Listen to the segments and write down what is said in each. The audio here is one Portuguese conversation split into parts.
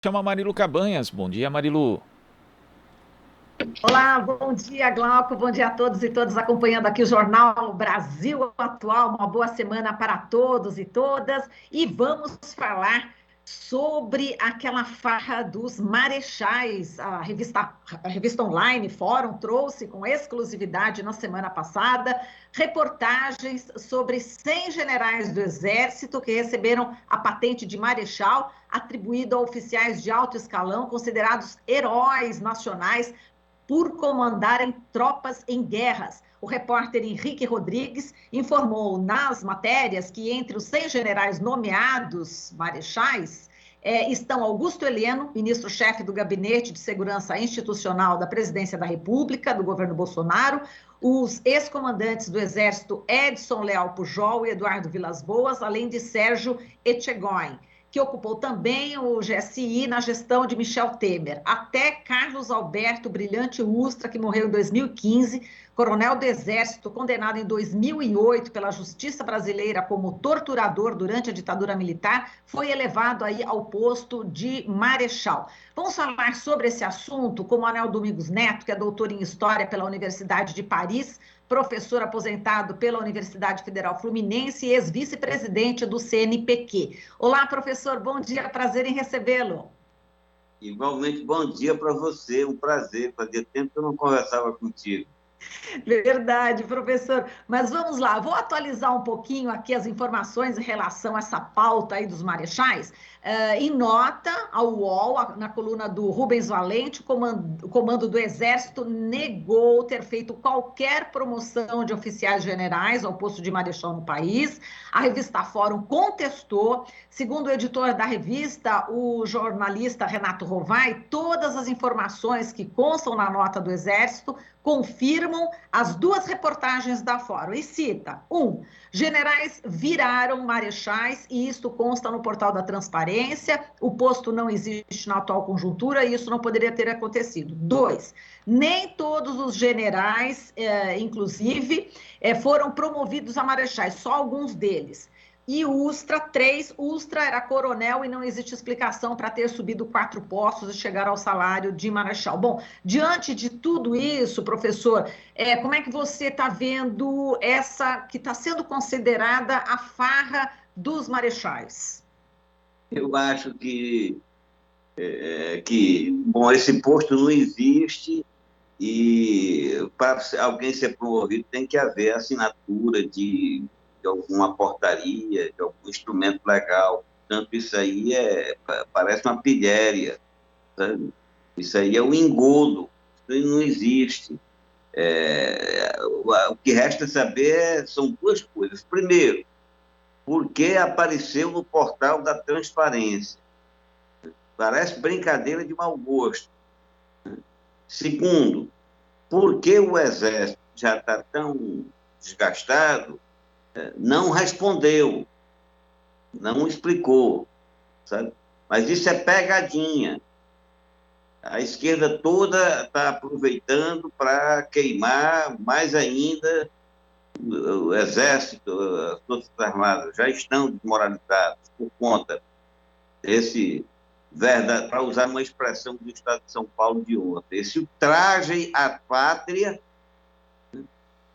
Chama Marilu Cabanhas. Bom dia, Marilu. Olá, bom dia, Glauco, bom dia a todos e todas acompanhando aqui o Jornal Brasil Atual. Uma boa semana para todos e todas. E vamos falar sobre aquela farra dos marechais. A revista online Fórum trouxe com exclusividade na semana passada reportagens sobre 100 generais do Exército que receberam a patente de marechal atribuída a oficiais de alto escalão considerados heróis nacionais por comandarem tropas em guerras. O repórter Henrique Rodrigues informou nas matérias que entre os 100 generais nomeados marechais estão Augusto Heleno, ministro-chefe do Gabinete de Segurança Institucional da Presidência da República, do governo Bolsonaro, os ex-comandantes do Exército Edson Leal Pujol e Eduardo Vilas Boas, além de Sérgio Etchegóin, que ocupou também o GSI na gestão de Michel Temer, até Carlos Alberto Brilhante Ustra, que morreu em 2015, coronel do Exército, condenado em 2008 pela Justiça Brasileira como torturador durante a ditadura militar, foi elevado aí ao posto de marechal. Vamos falar sobre esse assunto com o Manuel Domingos Neto, que é doutor em História pela Universidade de Paris, professor aposentado pela Universidade Federal Fluminense e ex-vice-presidente do CNPq. Olá, professor, bom dia, prazer em recebê-lo. Igualmente, bom dia para você, um prazer. Fazia tempo que eu não conversava contigo. Verdade, professor. Mas vamos lá, vou atualizar um pouquinho aqui as informações em relação a essa pauta aí dos marechais. Em nota ao UOL, na coluna do Rubens Valente, o comando do Exército negou ter feito qualquer promoção de oficiais generais ao posto de marechal no país. A revista Fórum contestou. Segundo o editor da revista, o jornalista Renato Rovai, todas as informações que constam na nota do Exército confirmam as duas reportagens da Fórum e cita: generais viraram marechais e isto consta no portal da Transparência, o posto não existe na atual conjuntura e isso não poderia ter acontecido. Dois, nem todos os generais, inclusive, foram promovidos a marechais, só alguns deles. E Ustra, 3, Ustra era coronel e não existe explicação para ter subido 4 postos e chegar ao salário de marechal. Bom, diante de tudo isso, professor, como é que você está vendo essa que está sendo considerada a farra dos marechais? Eu acho que esse posto não existe e para alguém ser promovido tem que haver assinatura de alguma portaria, de algum instrumento legal. Portanto, isso aí parece uma pilhéria, sabe? Isso aí é um engodo, isso aí não existe. O que resta saber são duas coisas. Primeiro, por que apareceu no portal da transparência? Parece brincadeira de mau gosto. Segundo, por que o Exército já está tão desgastado, não respondeu, não explicou, sabe? Mas isso é pegadinha. A esquerda toda está aproveitando para queimar mais ainda o Exército, as Forças Armadas já estão desmoralizados por conta desse, para usar uma expressão do Estado de São Paulo de ontem, esse traje à pátria,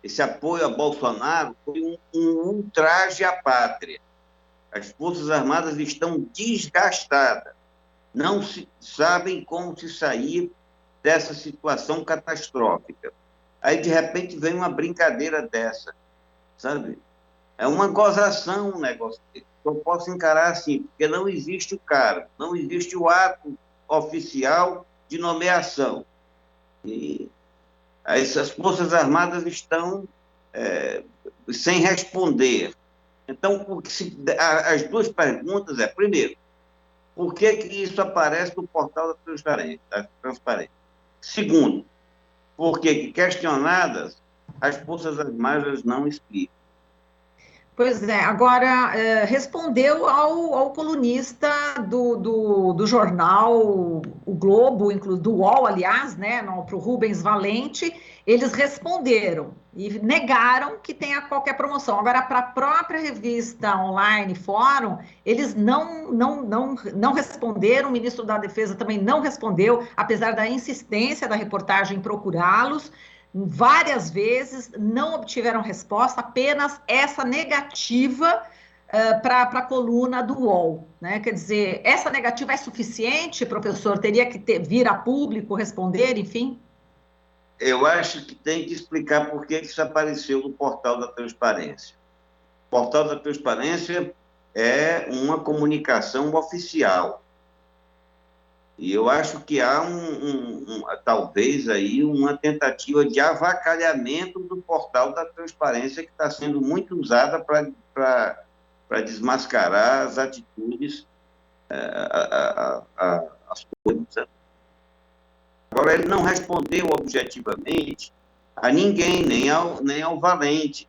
esse apoio a Bolsonaro foi um ultraje à pátria. As Forças Armadas estão desgastadas, não sabem como se sair dessa situação catastrófica. Aí, de repente, vem uma brincadeira dessa, sabe? É uma gozação um negócio desse. Eu posso encarar assim, porque não existe o cargo, não existe o ato oficial de nomeação. E essas Forças Armadas estão sem responder. Então, as duas perguntas primeiro, por que, que isso aparece no portal da Transparência? Segundo, por que, questionadas, as Forças Armadas não explicam? Pois é, agora respondeu ao colunista do jornal O Globo, do UOL, aliás, né, para o Rubens Valente, eles responderam e negaram que tenha qualquer promoção. Agora, para a própria revista online Fórum, eles não responderam, o ministro da Defesa também não respondeu, apesar da insistência da reportagem em procurá-los. Várias vezes não obtiveram resposta, apenas essa negativa para a coluna do UOL, né? Quer dizer, essa negativa é suficiente, professor? Teria que vir a público responder, enfim? Eu acho que tem que explicar por que isso apareceu no Portal da Transparência. O Portal da Transparência é uma comunicação oficial. E eu acho que há talvez aí uma tentativa de avacalhamento do Portal da Transparência que está sendo muito usada para desmascarar as atitudes, as coisas. Sabe? Agora, ele não respondeu objetivamente a ninguém, nem ao Valente,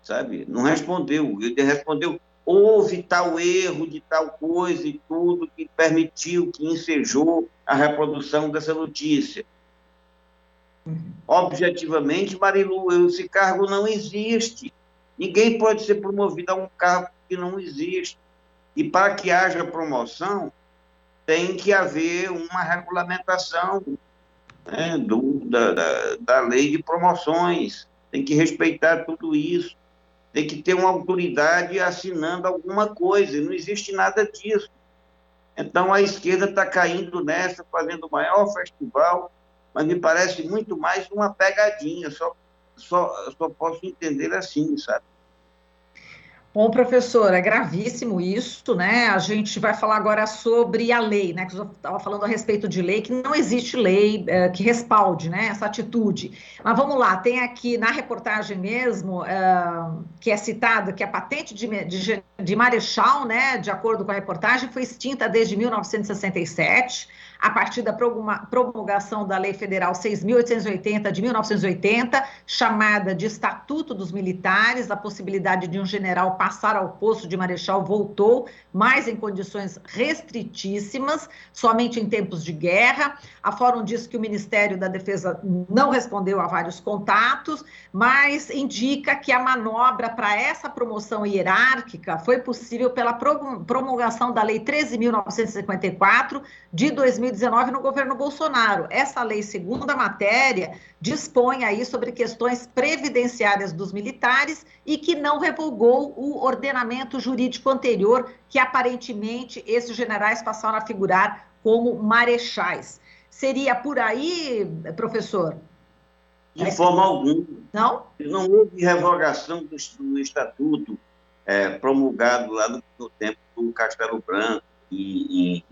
sabe? Não respondeu. Ele respondeu: houve tal erro de tal coisa e tudo que permitiu, que ensejou a reprodução dessa notícia. Objetivamente, Marilu, esse cargo não existe. Ninguém pode ser promovido a um cargo que não existe. E para que haja promoção, tem que haver uma regulamentação, né, da lei de promoções. Tem que respeitar tudo isso. Tem que ter uma autoridade assinando alguma coisa, e não existe nada disso. Então, a esquerda está caindo nessa, fazendo o maior festival, mas me parece muito mais uma pegadinha, só posso entender assim, sabe? Bom, professor, é gravíssimo isso, né? A gente vai falar agora sobre a lei, né? Que eu estava falando a respeito de lei, que não existe lei que respalde, né, essa atitude. Mas vamos lá, tem aqui na reportagem mesmo, que é citado que a patente de Marechal, né, de acordo com a reportagem, foi extinta desde 1967, a partir da promulgação da Lei Federal 6.880 de 1980, chamada de Estatuto dos Militares. A possibilidade de um general passar ao posto de marechal voltou, mas em condições restritíssimas, somente em tempos de guerra. A Fórum diz que o Ministério da Defesa não respondeu a vários contatos, mas indica que a manobra para essa promoção hierárquica foi possível pela promulgação da Lei 13.954 de 2019 no governo Bolsonaro. Essa lei, segundo a matéria, dispõe aí sobre questões previdenciárias dos militares e que não revogou o ordenamento jurídico anterior, que aparentemente esses generais passaram a figurar como marechais. Seria por aí, professor? De forma alguma. Não? Não houve revogação do estatuto promulgado lá no tempo do Castelo Branco, em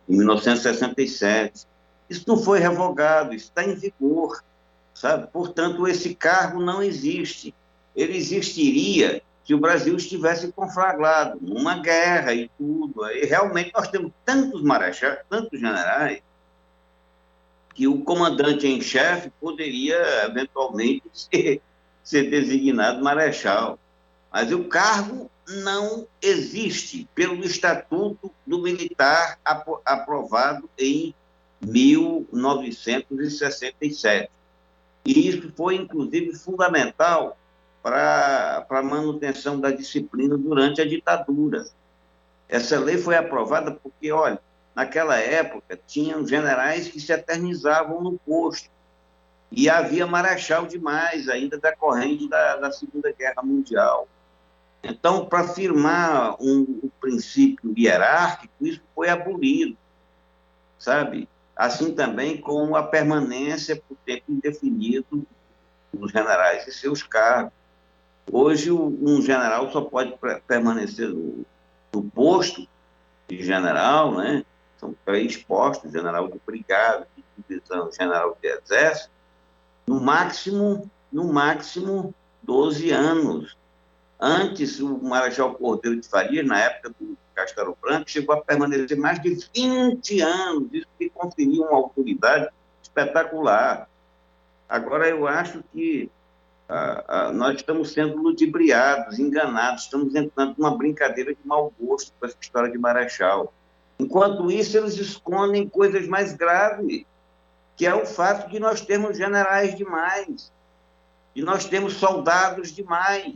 1967. Isso não foi revogado, isso está em vigor, sabe? Portanto, esse cargo não existe. Ele existiria se o Brasil estivesse conflagrado numa guerra e tudo. E realmente nós temos tantos marechais, tantos generais, que o comandante em chefe poderia eventualmente ser designado marechal. Mas o cargo não existe pelo Estatuto do Militar aprovado em 1967. E isso foi, inclusive, fundamental para a manutenção da disciplina durante a ditadura. Essa lei foi aprovada porque, olha, naquela época tinham generais que se eternizavam no posto. E havia marechal demais, ainda decorrente da Segunda Guerra Mundial. Então, para firmar um princípio hierárquico, isso foi abolido, sabe? Assim também com a permanência por tempo indefinido dos generais e seus cargos. Hoje, um general só pode permanecer no posto de general, né? São 3 postos: general de brigada, de divisão, general de exército, no máximo 12 anos. Antes, o Marechal Cordeiro de Farias, na época do Castelo Branco, chegou a permanecer mais de 20 anos, isso que conferia uma autoridade espetacular. Agora, eu acho que Nós estamos sendo ludibriados, enganados, estamos entrando numa brincadeira de mau gosto com essa história de Marechal. Enquanto isso, eles escondem coisas mais graves, que é o fato de nós termos generais demais, de nós termos soldados demais,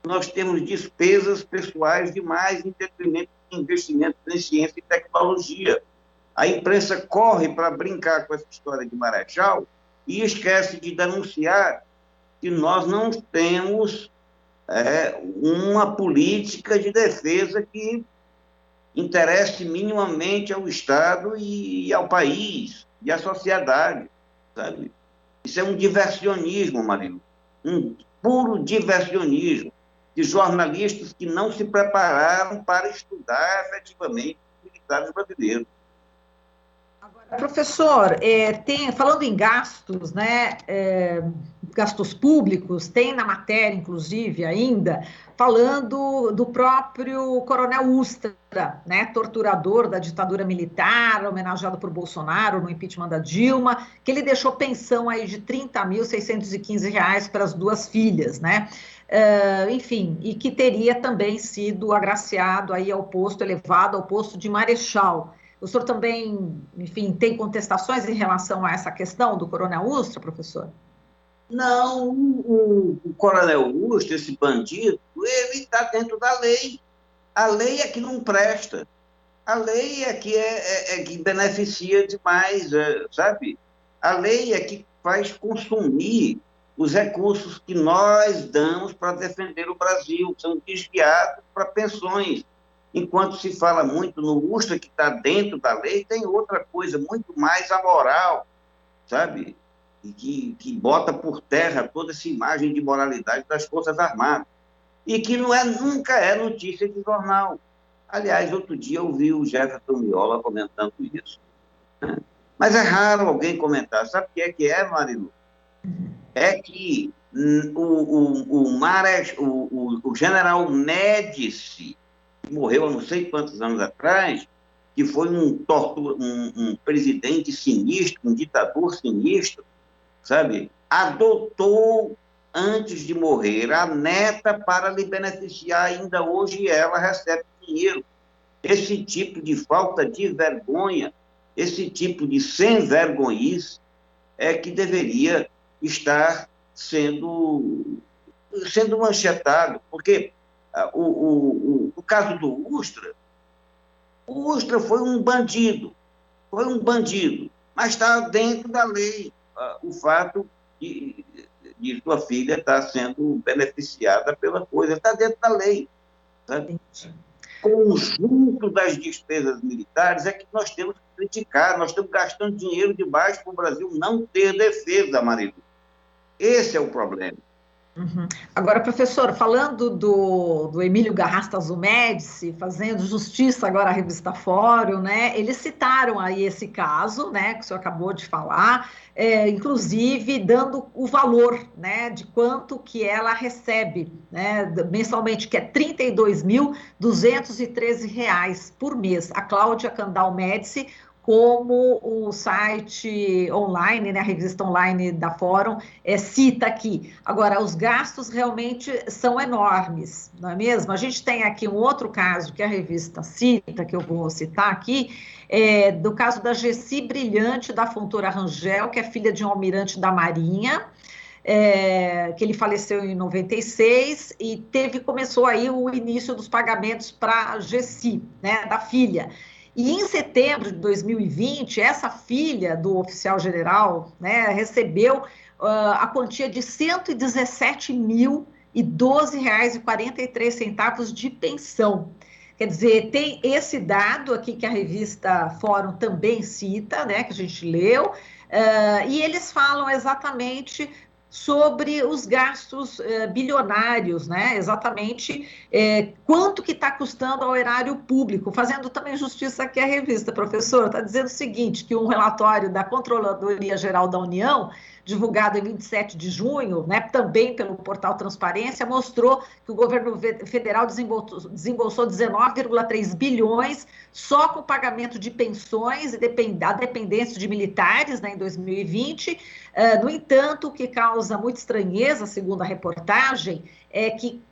nós temos despesas pessoais demais em detrimento de investimentos em ciência e tecnologia. A imprensa corre para brincar com essa história de Marechal e esquece de denunciar que nós não temos uma política de defesa que interesse minimamente ao Estado e ao país e à sociedade, sabe? Isso é um diversionismo, Marino, um puro diversionismo de jornalistas que não se prepararam para estudar efetivamente os militares brasileiros. Professor, falando em gastos, né, gastos públicos, tem na matéria, inclusive, ainda, falando do próprio Coronel Ustra, né, torturador da ditadura militar, homenageado por Bolsonaro no impeachment da Dilma, que ele deixou pensão aí de R$30.615 para as duas filhas, né? Enfim, e que teria também sido agraciado aí ao posto, elevado ao posto de marechal. O senhor também, enfim, tem contestações em relação a essa questão do Coronel Ustra, professor? Não, o Coronel Ustra, esse bandido, ele está dentro da lei. A lei é que não presta. A lei é que beneficia demais, sabe? A lei é que faz consumir os recursos que nós damos para defender o Brasil, são desviados para pensões. Enquanto se fala muito no Ustra, que está dentro da lei, tem outra coisa muito mais amoral, sabe? E que bota por terra toda essa imagem de moralidade das Forças Armadas. E que nunca é notícia de jornal. Aliás, outro dia eu vi o Jefferson Miola comentando isso. Né? Mas é raro alguém comentar. Sabe o que é, Marilu? É que o general Médici, que morreu há não sei quantos anos atrás, que foi um presidente sinistro, um ditador sinistro, sabe? Adotou, antes de morrer, a neta para lhe beneficiar. Ainda hoje ela recebe dinheiro. Esse tipo de falta de vergonha, esse tipo de sem-vergonhice é que deveria estar sendo manchetado, porque o caso do Ustra, o Ustra foi um bandido, mas está dentro da lei o fato de sua filha estar sendo beneficiada pela coisa, está dentro da lei. Sabe? Conjunto das despesas militares é que nós temos que criticar, nós estamos gastando dinheiro demais para o Brasil não ter defesa, Marilu. Esse é o problema. Uhum. Agora, professor, falando do Emílio Garrastazu Médici, fazendo justiça agora à revista Fórum, né? Eles citaram aí esse caso, né, que o senhor acabou de falar, inclusive dando o valor, né, de quanto que ela recebe, né, mensalmente, que é R$32.213 por mês. A Cláudia Candal Médici, como o site online, né, a revista online da Fórum, cita aqui. Agora, os gastos realmente são enormes, não é mesmo? A gente tem aqui um outro caso que a revista cita, que eu vou citar aqui, do caso da Gessi Brilhante da Fontoura Rangel, que é filha de um almirante da Marinha, que ele faleceu em 96 e começou aí o início dos pagamentos para a Gessi, né, da filha. E em setembro de 2020, essa filha do oficial general, né, recebeu a quantia de R$117.012,43 de pensão. Quer dizer, tem esse dado aqui que a revista Fórum também cita, né, que a gente leu, e eles falam exatamente sobre os gastos bilionários, né? Exatamente quanto que está custando ao erário público, fazendo também justiça aqui à revista, professor, está dizendo o seguinte, que um relatório da Controladoria Geral da União divulgado em 27 de junho, né, também pelo portal Transparência, mostrou que o governo federal desembolsou 19,3 bilhões só com o pagamento de pensões e a dependência de militares, né, em 2020. No entanto, o que causa muita estranheza, segundo a reportagem, é que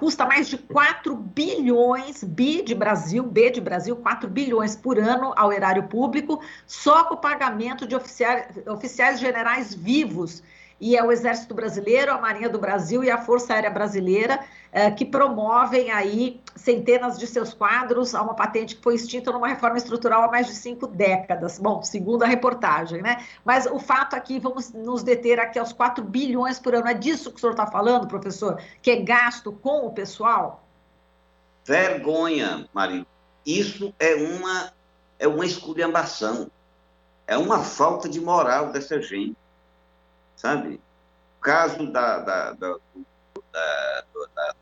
custa mais de 4 bilhões, B de Brasil, 4 bilhões por ano ao erário público, só com o pagamento de oficiais generais vivos. E é o Exército Brasileiro, a Marinha do Brasil e a Força Aérea Brasileira que promovem aí centenas de seus quadros a uma patente que foi extinta numa reforma estrutural há mais de 5 décadas. Bom, segundo a reportagem, né? Mas o fato aqui, vamos nos deter aqui aos 4 bilhões por ano. É disso que o senhor está falando, professor? Que é gasto com o pessoal? Vergonha, Maria. Isso é uma esculhambação. É uma falta de moral dessa gente, sabe? O caso da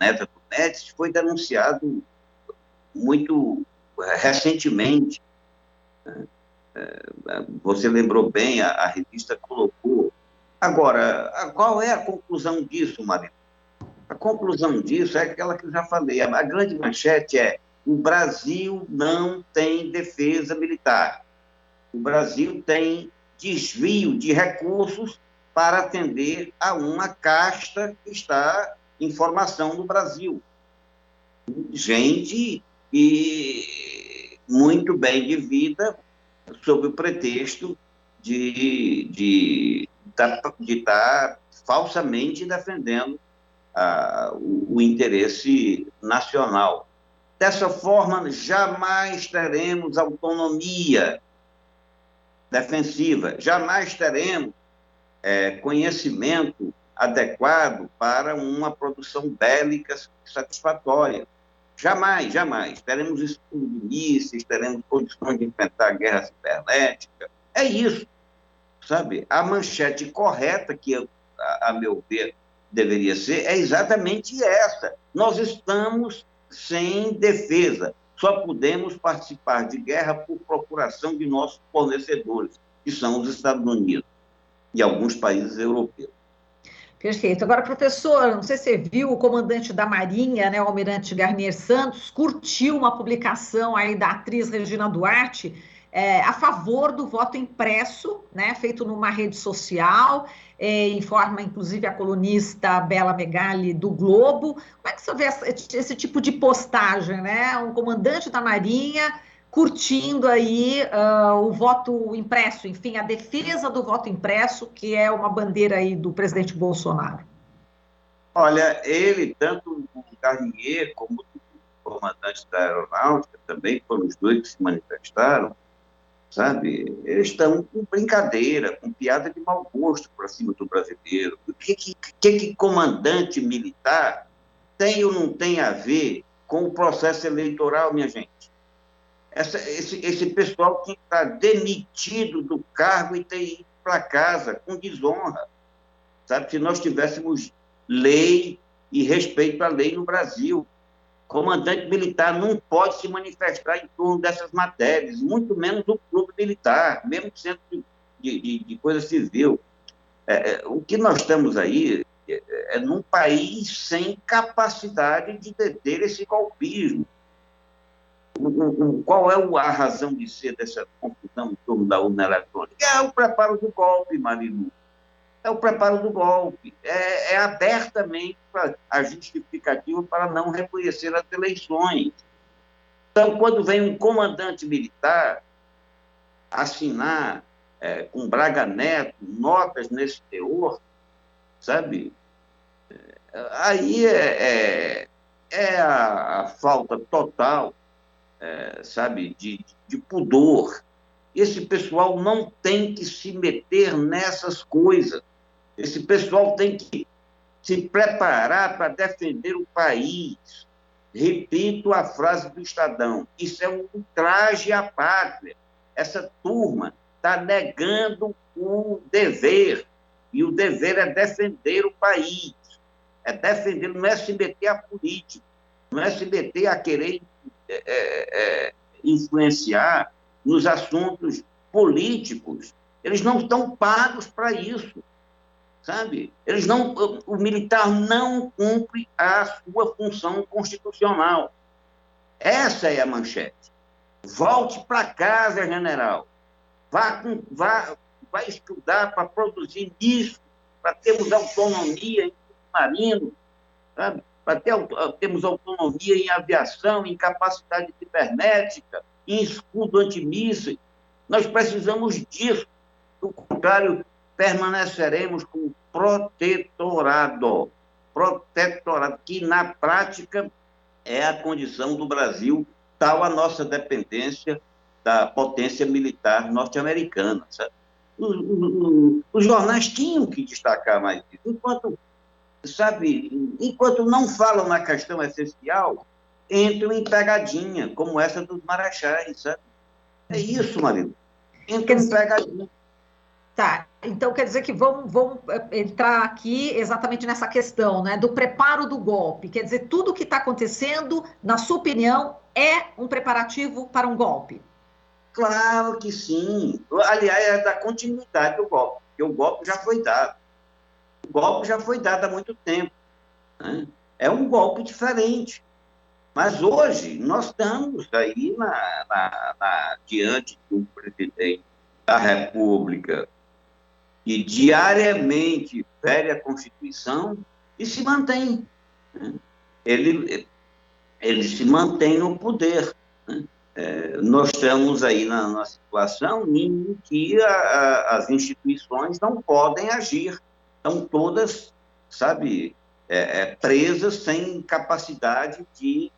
neta do Médici foi denunciado muito recentemente. Você lembrou bem, a revista colocou. Agora, qual é a conclusão disso, Maria? A conclusão disso é aquela que eu já falei. A grande manchete é: o Brasil não tem defesa militar. O Brasil tem desvio de recursos para atender a uma casta que está em formação no Brasil. Gente e muito bem de vida, sob o pretexto de estar falsamente defendendo o interesse nacional. Dessa forma, jamais teremos autonomia defensiva, jamais teremos conhecimento adequado para uma produção bélica satisfatória. Jamais, jamais. Teremos estudo de mísseis, teremos condições de enfrentar a guerra cibernética. É isso, sabe? A manchete correta, que, a meu ver, deveria ser, é exatamente essa. Nós estamos sem defesa. Só podemos participar de guerra por procuração de nossos fornecedores, que são os Estados Unidos e alguns países europeus. Perfeito. Agora, professor, não sei se você viu, o comandante da Marinha, né, o almirante Garnier Santos, curtiu uma publicação aí da atriz Regina Duarte a favor do voto impresso, né, feito numa rede social, informa inclusive a colunista Bela Megali do Globo. Como é que você vê esse tipo de postagem, né? Um comandante da Marinha curtindo aí o voto impresso, enfim, a defesa do voto impresso, que é uma bandeira aí do presidente Bolsonaro. Olha, ele, tanto o Garnier como o comandante da aeronáutica, também foram os dois que se manifestaram, sabe? Eles estão com brincadeira, com piada de mau gosto para cima do brasileiro. O que comandante militar tem ou não tem a ver com o processo eleitoral, minha gente? Esse pessoal tinha que estar demitido do cargo e ter ido para casa com desonra, sabe? Se nós tivéssemos lei e respeito à lei no Brasil, comandante militar não pode se manifestar em torno dessas matérias, muito menos o clube militar, mesmo sendo de coisa civil. O que nós estamos aí é num país sem capacidade de deter esse golpismo. Qual é a razão de ser dessa confusão em torno da urna eletrônica? É o preparo do golpe, Marilu. É o preparo do golpe. É abertamente a justificativa para não reconhecer as eleições. Então, quando vem um comandante militar assinar com Braga Neto notas nesse teor, sabe? Aí é a falta total, sabe, de pudor. Esse pessoal não tem que se meter nessas coisas. Esse pessoal tem que se preparar para defender o país. Repito a frase do Estadão: isso é um ultraje à pátria. Essa turma está negando o dever, e o dever é defender o país. É defender, não é se meter a política, não é se meter a querer influenciar nos assuntos políticos. Eles não estão pagos para isso. sabe? O militar não cumpre a sua função constitucional. Essa é a manchete. Volte para casa, general. Vá estudar para produzir isso, para termos autonomia em submarino, sabe? Para termos autonomia em aviação, em capacidade cibernética, em escudo antimísseis. Nós precisamos disso. Do contrário, permaneceremos com protetorado, que na prática é a condição do Brasil, tal a nossa dependência da potência militar norte-americana. Sabe? Os jornais tinham que destacar mais isso. Enquanto não falam na questão essencial, entram em pegadinha, como essa dos marechais. Sabe? É isso, Marina. Entram em pegadinha. Tá, então quer dizer que vamos entrar aqui exatamente nessa questão, né, do preparo do golpe. Quer dizer, tudo o que está acontecendo, na sua opinião, é um preparativo para um golpe? Claro que sim. Aliás, é da continuidade do golpe, porque o golpe já foi dado. O golpe já foi dado há muito tempo. Né? É um golpe diferente. Mas hoje nós estamos aí diante de um presidente da República que diariamente fere a Constituição e se mantém. Né? Ele se mantém no poder. Né? Nós estamos aí na situação em que as instituições não podem agir. Estão todas, sabe, presas, sem capacidade de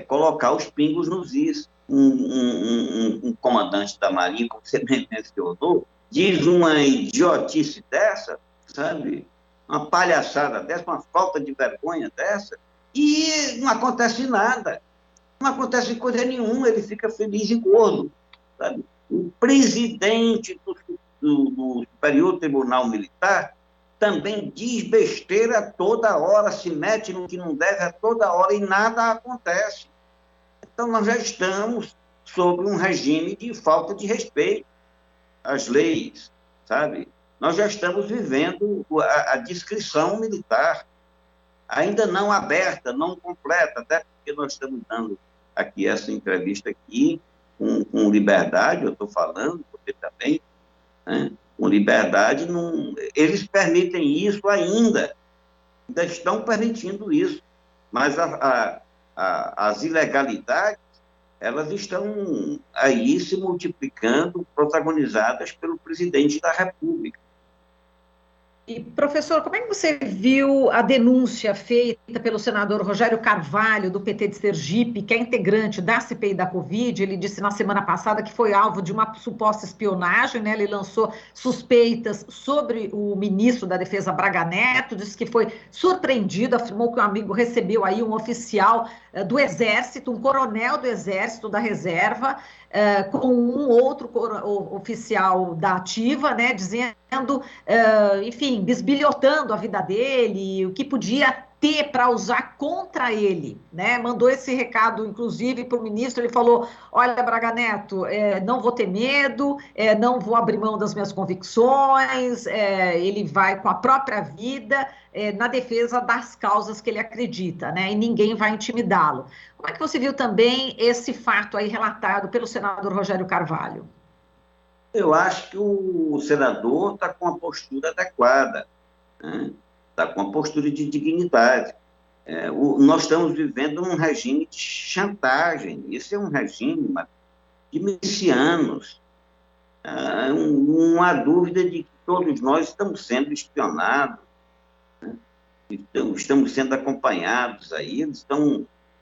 colocar os pingos nos is. Um comandante da Marinha, como você bem mencionou, diz uma idiotice dessa, sabe? Uma palhaçada dessa, uma falta de vergonha dessa, e não acontece nada. Não acontece coisa nenhuma, ele fica feliz e gordo. Sabe? O presidente do Superior Tribunal Militar também diz besteira toda hora, se mete no que não deve a toda hora e nada acontece. Então, nós já estamos sob um regime de falta de respeito às leis, sabe? Nós já estamos vivendo a discrição militar, ainda não aberta, não completa, até porque nós estamos dando aqui essa entrevista aqui com liberdade, eu estou falando, você também, né? Com liberdade, eles permitem isso ainda estão permitindo isso, mas as ilegalidades, elas estão aí se multiplicando, protagonizadas pelo presidente da República. E, professor, como é que você viu a denúncia feita pelo senador Rogério Carvalho, do PT de Sergipe, que é integrante da CPI da Covid? Ele disse na semana passada que foi alvo de uma suposta espionagem, né? Ele lançou suspeitas sobre o ministro da Defesa, Braga Neto, disse que foi surpreendido, afirmou que um amigo recebeu aí um oficial do Exército, um coronel do Exército da Reserva, com um outro oficial da ativa, né, dizendo, enfim, bisbilhotando a vida dele, o que podia ter para usar contra ele, né? Mandou esse recado, inclusive, para o ministro. Ele falou: olha, Braga Neto, não vou ter medo, não vou abrir mão das minhas convicções, ele vai com a própria vida na defesa das causas que ele acredita, né? E ninguém vai intimidá-lo. Como é que você viu também esse fato aí relatado pelo senador Rogério Carvalho? Eu acho que o senador está com a postura adequada, né? Está com a postura de dignidade. Nós estamos vivendo um regime de chantagem. Esse é um regime de milicianos. Não há dúvida de que todos nós estamos sendo espionados, né? Estamos sendo acompanhados aí,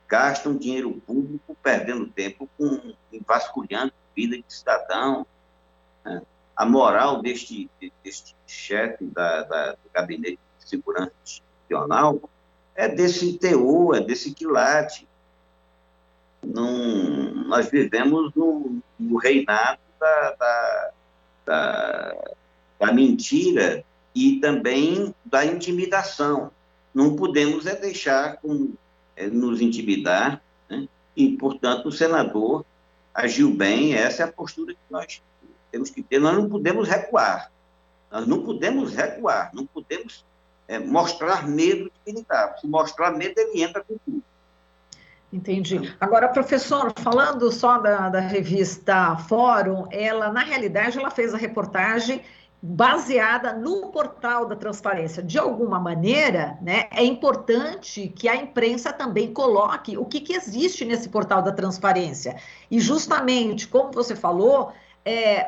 gastam dinheiro público, perdendo tempo vasculhando vida de cidadão. Né? A moral deste chefe do Gabinete de Segurança Institucional é desse teor, é desse quilate. Nós vivemos no reinado da mentira e também da intimidação. Não podemos deixar nos intimidar, né? E, portanto, o senador agiu bem, essa é a postura que nós temos que ter, nós não podemos recuar. Nós não podemos recuar, não podemos mostrar medo de militar. Se mostrar medo, ele entra com tudo. Entendi. Agora, professor, falando só da revista Fórum, ela, na realidade, ela fez a reportagem baseada no portal da transparência. De alguma maneira, né, é importante que a imprensa também coloque o que existe nesse portal da transparência. E justamente, como você falou,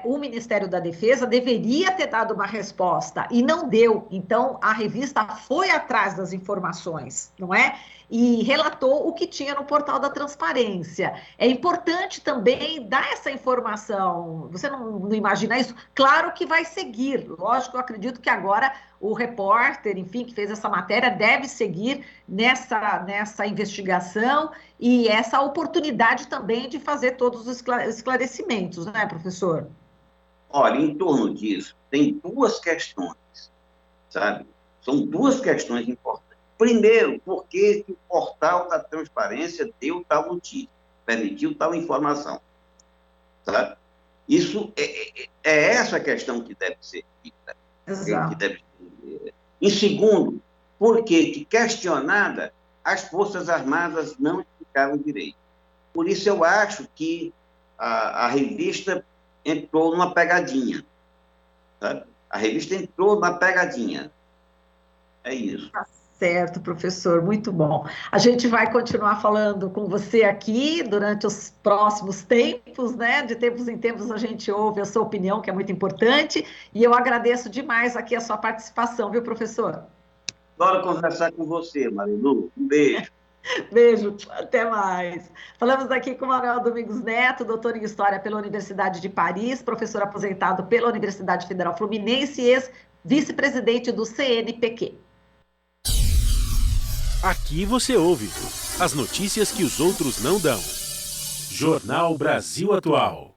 o Ministério da Defesa deveria ter dado uma resposta e não deu. Então, a revista foi atrás das informações, não é? E relatou o que tinha no portal da transparência. É importante também dar essa informação. Você não imagina isso? Claro que vai seguir. Lógico, eu acredito que agora o repórter, enfim, que fez essa matéria, deve seguir nessa investigação e essa oportunidade também de fazer todos os esclarecimentos, né, professor? Olha, em torno disso, tem duas questões, sabe? São duas questões importantes. Primeiro, por que o portal da transparência deu tal notícia, permitiu tal informação, sabe? Isso é essa questão que deve ser dita. Exato. Em segundo, por que questionada, as Forças Armadas não explicaram direito. Por isso, eu acho que a revista entrou numa pegadinha, sabe? A revista entrou numa pegadinha. É isso. Tá certo, professor, muito bom. A gente vai continuar falando com você aqui durante os próximos tempos, né? De tempos em tempos a gente ouve a sua opinião, que é muito importante, e eu agradeço demais aqui a sua participação, viu, professor? Adoro conversar com você, Marilu. Um beijo. Beijo, até mais. Falamos aqui com o Manuel Domingos Neto, doutor em História pela Universidade de Paris, professor aposentado pela Universidade Federal Fluminense e ex-vice-presidente do CNPq. Aqui você ouve as notícias que os outros não dão. Jornal Brasil Atual.